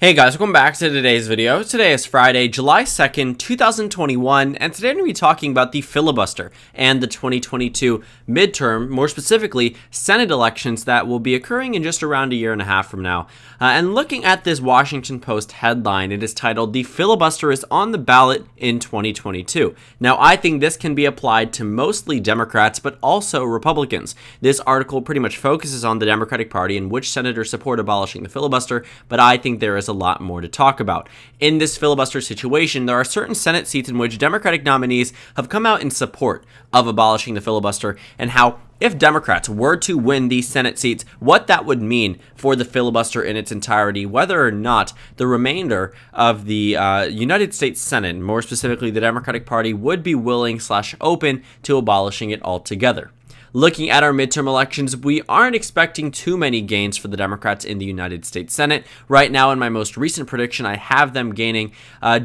Hey guys, welcome back to today's video. Today is Friday, July 2nd, 2021, and today I'm going to be talking about the filibuster and the 2022 midterm, more specifically, Senate elections that will be occurring in just around a year and a half from now. And looking at this Washington Post headline, it is titled, "The Filibuster is on the Ballot in 2022. Now, I think this can be applied to mostly Democrats, but also Republicans. This article pretty much focuses on the Democratic Party and which senators support abolishing the filibuster, but I think there is a lot more to talk about. In this filibuster situation, there are certain Senate seats in which Democratic nominees have come out in support of abolishing the filibuster, and how if Democrats were to win these Senate seats, what that would mean for the filibuster in its entirety, whether or not the remainder of the United States Senate, more specifically the Democratic Party, would be willing/open to abolishing it altogether. Looking at our midterm elections, we aren't expecting too many gains for the Democrats in the United States Senate. Right now, in my most recent prediction, I have them gaining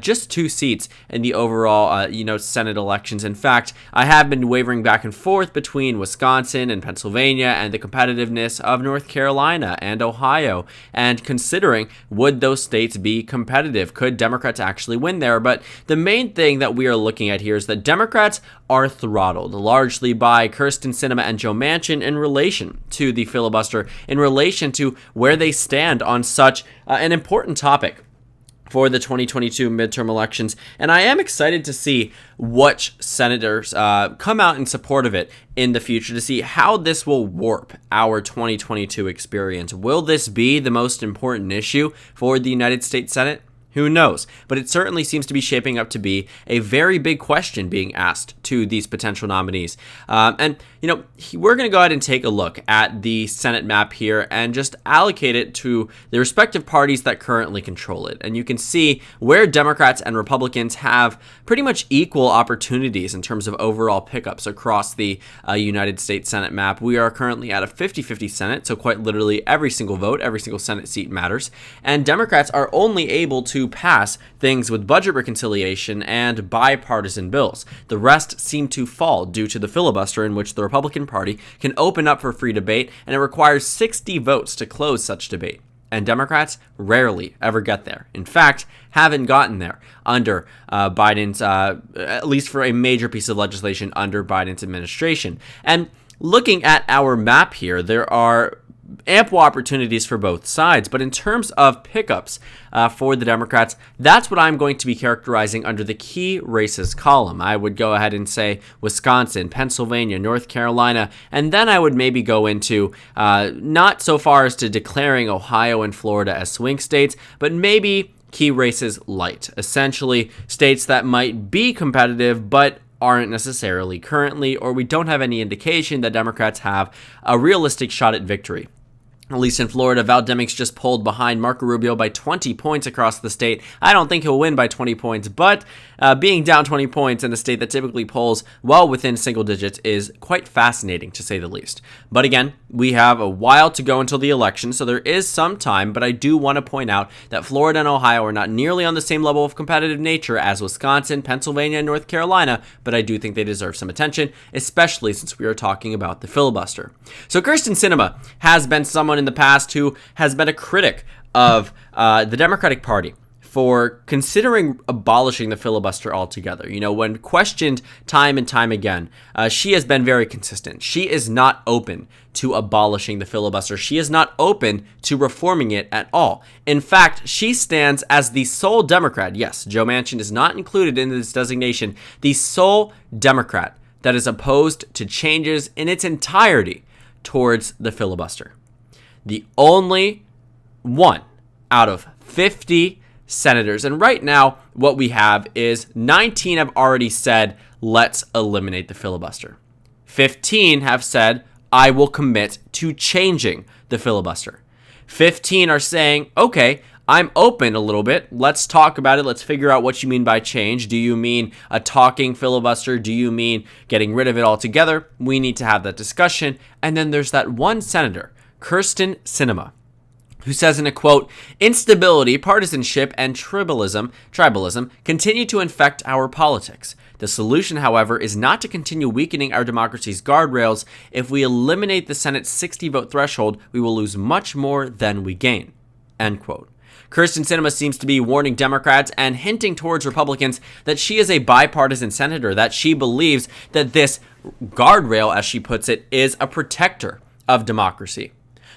just 2 seats in the overall, Senate elections. In fact, I have been wavering back and forth between Wisconsin and Pennsylvania and the competitiveness of North Carolina and Ohio, and considering would those states be competitive? Could Democrats actually win there? But the main thing that we are looking at here is that Democrats are throttled largely by Kyrsten Sinema and Joe Manchin in relation to the filibuster, in relation to where they stand on such an important topic for the 2022 midterm elections. And I am excited to see which senators come out in support of it in the future, to see how this will warp our 2022 experience. Will this be the most important issue for the United States Senate? Who knows? But it certainly seems to be shaping up to be a very big question being asked to these potential nominees. We're going to go ahead and take a look at the Senate map here and just allocate it to the respective parties that currently control it. And you can see where Democrats and Republicans have pretty much equal opportunities in terms of overall pickups across the United States Senate map. We are currently at a 50-50 Senate, so quite literally every single vote, every single Senate seat matters. And Democrats are only able to pass things with budget reconciliation and bipartisan bills. The rest seem to fall due to the filibuster, in which the Republican Party can open up for free debate, and it requires 60 votes to close such debate. And Democrats rarely ever get there. In fact, haven't gotten there under Biden's, at least for a major piece of legislation under Biden's administration. And looking at our map here, there are ample opportunities for both sides, but in terms of pickups for the Democrats, that's what I'm going to be characterizing under the key races column. I would go ahead and say Wisconsin, Pennsylvania, North Carolina, and then I would maybe go into not so far as to declaring Ohio and Florida as swing states, but maybe key races light, essentially states that might be competitive but aren't necessarily currently, or we don't have any indication that Democrats have a realistic shot at victory. At least in Florida, Val Demings just pulled behind Marco Rubio by 20 points across the state. I don't think he'll win by 20 points, but being down 20 points in a state that typically polls well within single digits is quite fascinating, to say the least. But again, we have a while to go until the election, so there is some time, but I do want to point out that Florida and Ohio are not nearly on the same level of competitive nature as Wisconsin, Pennsylvania, and North Carolina, but I do think they deserve some attention, especially since we are talking about the filibuster. So Kyrsten Sinema has been someone in the past who has been a critic of the Democratic Party for considering abolishing the filibuster altogether. When questioned time and time again, she has been very consistent. She is not open to abolishing the filibuster. She is not open to reforming it at all. In fact, she stands as the sole Democrat. Yes, Joe Manchin is not included in this designation. The sole Democrat that is opposed to changes in its entirety towards the filibuster. The only one out of 50 senators. And right now, what we have is 19 have already said, let's eliminate the filibuster. 15 have said, I will commit to changing the filibuster. 15 are saying, okay, I'm open a little bit. Let's talk about it. Let's figure out what you mean by change. Do you mean a talking filibuster? Do you mean getting rid of it altogether? We need to have that discussion. And then there's that one senator, Kyrsten Sinema, who says in a quote, "Instability, partisanship, and tribalism continue to infect our politics. The solution, however, is not to continue weakening our democracy's guardrails. If we eliminate the Senate's 60-vote threshold, we will lose much more than we gain." End quote. Kyrsten Sinema seems to be warning Democrats and hinting towards Republicans that she is a bipartisan senator, that she believes that this guardrail, as she puts it, is a protector of democracy.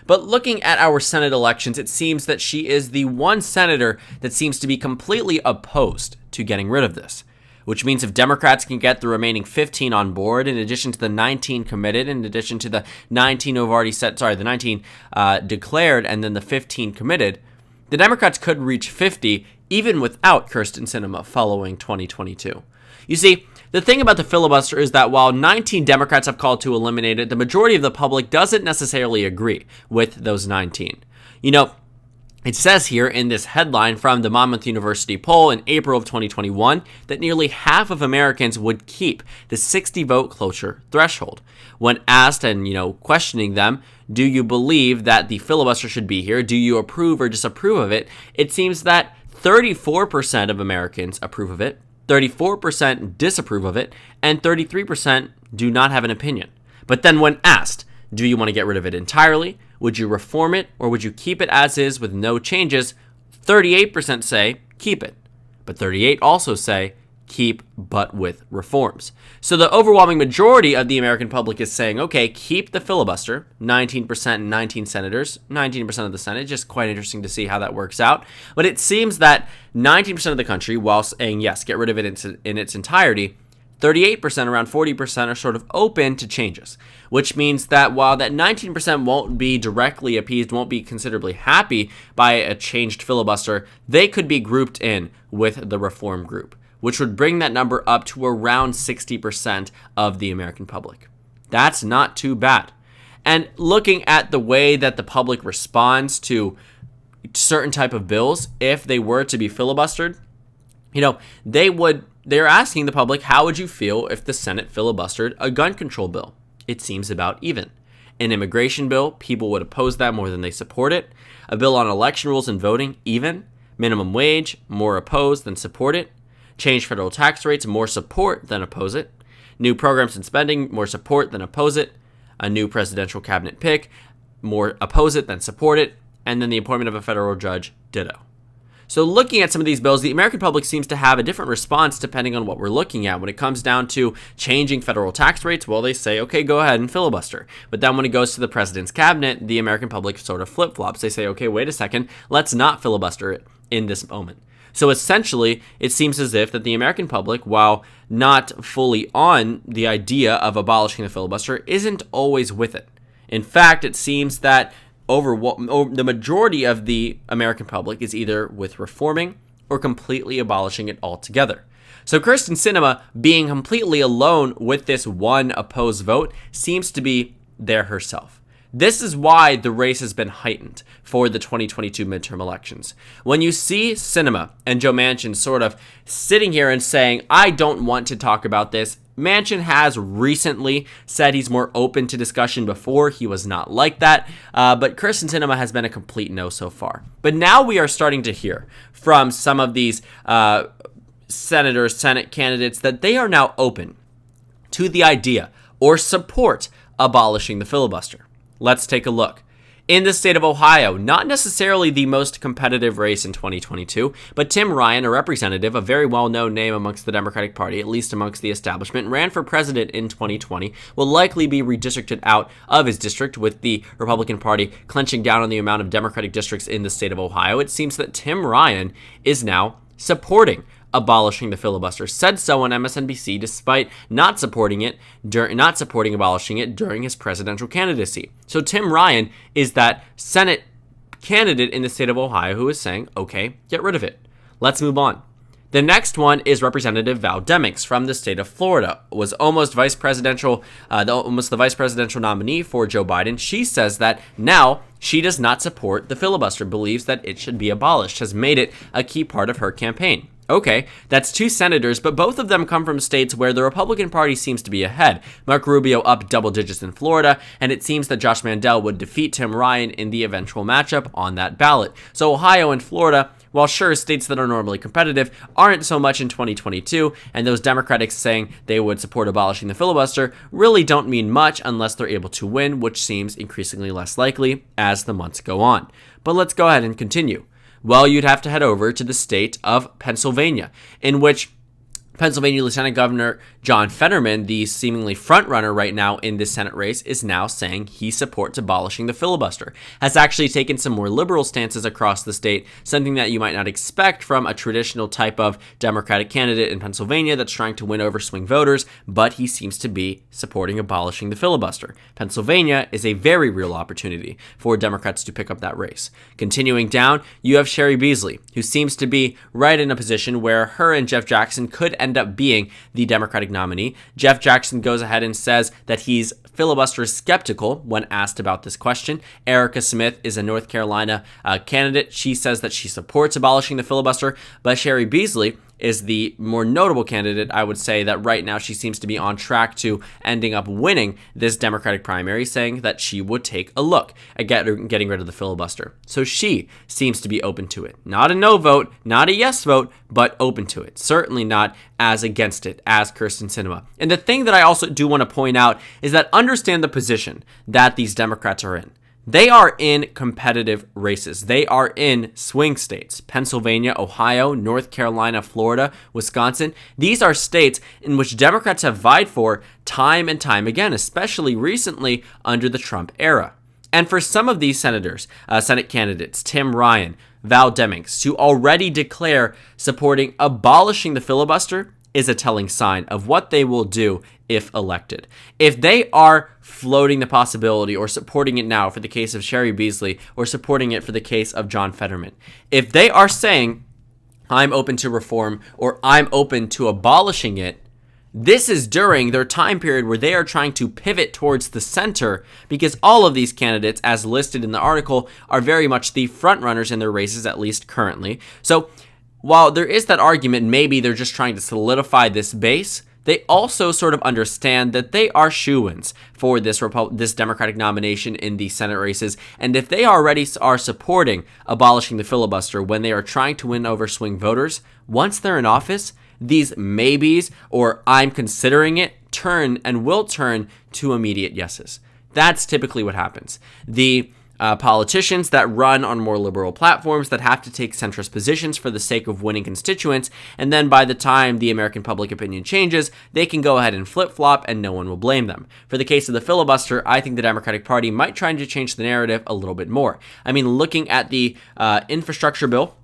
But looking at our Senate elections, it seems that she is the one senator that seems to be completely opposed to getting rid of this, which means if Democrats can get the remaining 15 on board, in addition to the 19 committed, in addition to the 19 who have already the 19 declared, and then the 15 committed, the Democrats could reach 50 even without Kyrsten Sinema following 2022. You see, the thing about the filibuster is that while 19 Democrats have called to eliminate it, the majority of the public doesn't necessarily agree with those 19. You know, it says here in this headline from the Monmouth University poll in April of 2021 that nearly half of Americans would keep the 60-vote cloture threshold. When asked and, questioning them, do you believe that the filibuster should be here? Do you approve or disapprove of it? It seems that 34% of Americans approve of it, 34% disapprove of it, and 33% do not have an opinion. But then when asked, do you want to get rid of it entirely? Would you reform it, or would you keep it as is with no changes? 38% say keep it, but 38% also say keep but with reforms. So the overwhelming majority of the American public is saying, okay, keep the filibuster, 19% and 19 senators, 19% of the Senate, just quite interesting to see how that works out. But it seems that 19% of the country, while saying yes, get rid of it in its entirety, 38%, around 40%, are sort of open to changes, which means that while that 19% won't be directly appeased, won't be considerably happy by a changed filibuster, they could be grouped in with the reform group, which would bring that number up to around 60% of the American public. That's not too bad. And looking at the way that the public responds to certain type of bills, if they were to be filibustered, they're asking the public, how would you feel if the Senate filibustered a gun control bill? It seems about even. An immigration bill, people would oppose that more than they support it. A bill on election rules and voting, even. Minimum wage, more oppose than support it. Change federal tax rates, more support than oppose it. New programs and spending, more support than oppose it. A new presidential cabinet pick, more oppose it than support it. And then the appointment of a federal judge, ditto. So looking at some of these bills, the American public seems to have a different response depending on what we're looking at. When it comes down to changing federal tax rates, well, they say, okay, go ahead and filibuster. But then when it goes to the president's cabinet, the American public sort of flip-flops. They say, okay, wait a second, let's not filibuster it in this moment. So essentially, it seems as if that the American public, while not fully on the idea of abolishing the filibuster, isn't always with it. In fact, it seems that the majority of the American public is either with reforming or completely abolishing it altogether. So Kyrsten Sinema, being completely alone with this one opposed vote, seems to be there herself. This is why the race has been heightened for the 2022 midterm elections. When you see Sinema and Joe Manchin sort of sitting here and saying, I don't want to talk about this, Manchin has recently said he's more open to discussion. Before, he was not like that, but Kyrsten Sinema has been a complete no so far. But now we are starting to hear from some of these Senate candidates that they are now open to the idea or support abolishing the filibuster. Let's take a look. In the state of Ohio, not necessarily the most competitive race in 2022, but Tim Ryan, a representative, a very well-known name amongst the Democratic Party, at least amongst the establishment, ran for president in 2020, will likely be redistricted out of his district with the Republican Party clenching down on the amount of Democratic districts in the state of Ohio. It seems that Tim Ryan is now supporting abolishing the filibuster, said so on MSNBC despite not supporting abolishing it during his presidential candidacy. So Tim Ryan is that Senate candidate in the state of Ohio who is saying, okay, get rid of it. Let's move on. The next one is Representative Val Demings from the state of Florida, was almost the vice presidential nominee for Joe Biden. She says that now she does not support the filibuster, believes that it should be abolished, has made it a key part of her campaign. Okay, that's two senators, but both of them come from states where the Republican Party seems to be ahead. Marco Rubio up double digits in Florida, and it seems that Josh Mandel would defeat Tim Ryan in the eventual matchup on that ballot. So Ohio and Florida, while sure, states that are normally competitive, aren't so much in 2022, and those Democrats saying they would support abolishing the filibuster really don't mean much unless they're able to win, which seems increasingly less likely as the months go on. But let's go ahead and continue. Well, you'd have to head over to the state of Pennsylvania, in which Pennsylvania Lieutenant Governor John Fetterman, the seemingly front runner right now in this Senate race, is now saying he supports abolishing the filibuster, has actually taken some more liberal stances across the state, something that you might not expect from a traditional type of Democratic candidate in Pennsylvania that's trying to win over swing voters, but he seems to be supporting abolishing the filibuster. Pennsylvania is a very real opportunity for Democrats to pick up that race. Continuing down, you have Cheri Beasley, who seems to be right in a position where her and Jeff Jackson could end up being the Democratic nominee. Jeff Jackson goes ahead and says that he's filibuster skeptical when asked about this question. Erica Smith is a North Carolina candidate. She says that she supports abolishing the filibuster, but Cheri Beasley is the more notable candidate. I would say that right now she seems to be on track to ending up winning this Democratic primary, saying that she would take a look at getting rid of the filibuster. So she seems to be open to it. Not a no vote, not a yes vote, but open to it. Certainly not as against it as Kyrsten Sinema. And the thing that I also do want to point out is that understand the position that these Democrats are in. They are in competitive races. They are in swing states. Pennsylvania, Ohio, North Carolina, Florida, Wisconsin. These are states in which Democrats have vied for time and time again, especially recently under the Trump era. And for some of these senators, Senate candidates, Tim Ryan, Val Demings, to already declare supporting abolishing the filibuster is a telling sign of what they will do if elected. If they are floating the possibility or supporting it now for the case of Cheri Beasley or supporting it for the case of John Fetterman, if they are saying, I'm open to reform or I'm open to abolishing it, this is during their time period where they are trying to pivot towards the center, because all of these candidates, as listed in the article, are very much the front runners in their races, at least currently. So while there is that argument, maybe they're just trying to solidify this base, they also sort of understand that they are shoo-ins for this Democratic nomination in the Senate races. And if they already are supporting abolishing the filibuster when they are trying to win over swing voters, once they're in office, these maybes or I'm considering it will turn to immediate yeses. That's typically what happens. The politicians that run on more liberal platforms that have to take centrist positions for the sake of winning constituents, and then by the time the American public opinion changes, they can go ahead and flip-flop and no one will blame them. For the case of the filibuster, I think the Democratic Party might try to change the narrative a little bit more. I mean, looking at the infrastructure bill,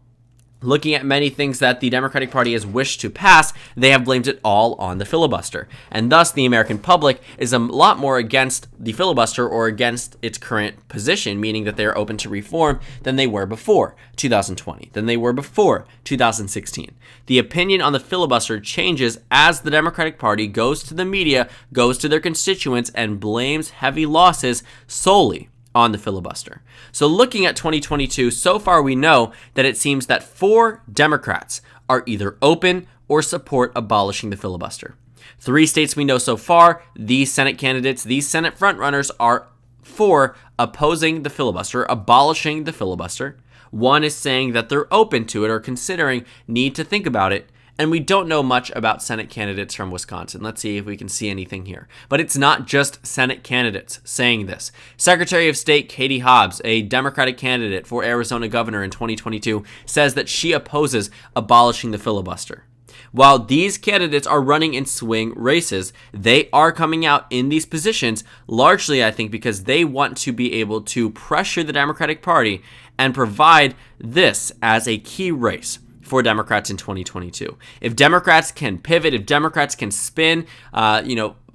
looking at many things that the Democratic Party has wished to pass, they have blamed it all on the filibuster. And thus, the American public is a lot more against the filibuster or against its current position, meaning that they are open to reform than they were before 2020, than they were before 2016. The opinion on the filibuster changes as the Democratic Party goes to the media, goes to their constituents, and blames heavy losses solely on the filibuster. So looking at 2022, so far we know that it seems that 4 Democrats are either open or support abolishing the filibuster. 3 states we know so far, these Senate candidates, these Senate frontrunners are for opposing the filibuster, abolishing the filibuster. 1 is saying that they're open to it or considering need to think about it. And we don't know much about Senate candidates from Wisconsin. Let's see if we can see anything here. But it's not just Senate candidates saying this. Secretary of State Katie Hobbs, a Democratic candidate for Arizona governor in 2022, says that she opposes abolishing the filibuster. While these candidates are running in swing races, they are coming out in these positions largely, I think, because they want to be able to pressure the Democratic Party and provide this as a key race for Democrats in 2022. If Democrats can pivot, if Democrats can spin,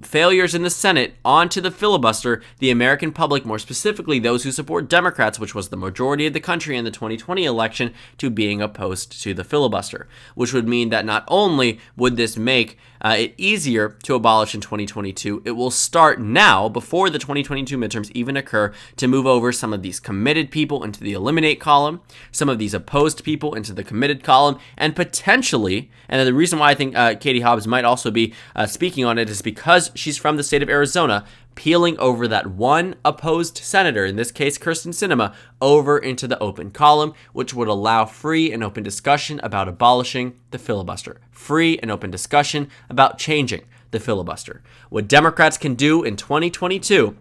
failures in the Senate onto the filibuster, the American public, more specifically those who support Democrats, which was the majority of the country in the 2020 election, to being opposed to the filibuster, which would mean that not only would this make it easier to abolish in 2022, it will start now, before the 2022 midterms even occur, to move over some of these committed people into the eliminate column, some of these opposed people into the committed column, and potentially, and the reason why I think Katie Hobbs might also be speaking on it is because she's from the state of Arizona, peeling over that one opposed senator, in this case Kyrsten Sinema, over into the open column, which would allow free and open discussion about abolishing the filibuster, free and open discussion about changing the filibuster. What Democrats can do in 2022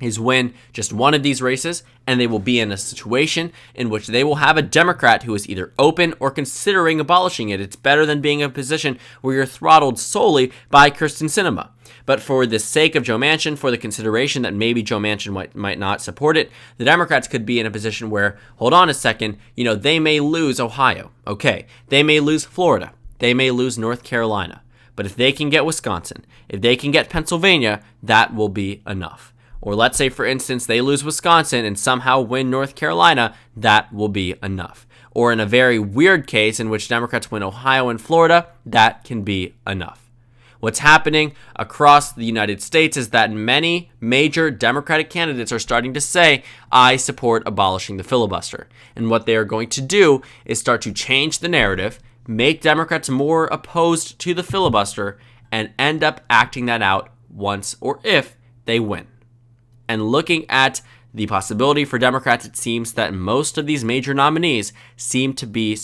is win just one of these races, and they will be in a situation in which they will have a Democrat who is either open or considering abolishing it. It's better than being in a position where you're throttled solely by Kyrsten Sinema. But for the sake of Joe Manchin, for the consideration that maybe Joe Manchin might not support it, the Democrats could be in a position where, hold on a second, they may lose Ohio. Okay, they may lose Florida. They may lose North Carolina. But if they can get Wisconsin, if they can get Pennsylvania, that will be enough. Or let's say, for instance, they lose Wisconsin and somehow win North Carolina, that will be enough. Or in a very weird case in which Democrats win Ohio and Florida, that can be enough. What's happening across the United States is that many major Democratic candidates are starting to say, I support abolishing the filibuster. And what they are going to do is start to change the narrative, make Democrats more opposed to the filibuster, and end up acting that out once or if they win. And looking at the possibility for Democrats, it seems that most of these major nominees seem to be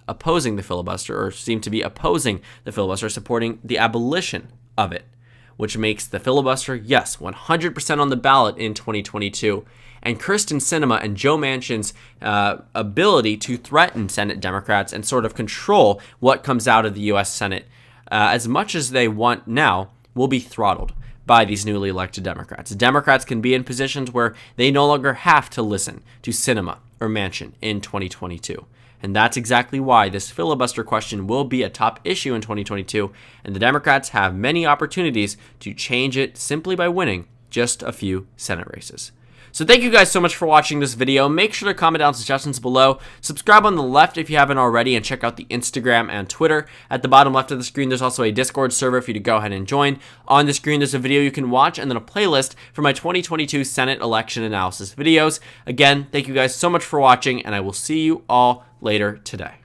opposing the filibuster, or seem to be opposing the filibuster, supporting the abolition of it, which makes the filibuster, yes, 100% on the ballot in 2022. And Kyrsten Sinema and Joe Manchin's ability to threaten Senate Democrats and sort of control what comes out of the U.S. Senate as much as they want now will be throttled by these newly elected Democrats. Democrats can be in positions where they no longer have to listen to Sinema or Manchin in 2022. And that's exactly why this filibuster question will be a top issue in 2022, and the Democrats have many opportunities to change it simply by winning just a few Senate races. So thank you guys so much for watching this video. Make sure to comment down suggestions below. Subscribe on the left if you haven't already, and check out the Instagram and Twitter. At the bottom left of the screen, there's also a Discord server for you to go ahead and join. On the screen, there's a video you can watch, and then a playlist for my 2022 Senate election analysis videos. Again, thank you guys so much for watching, and I will see you all later today.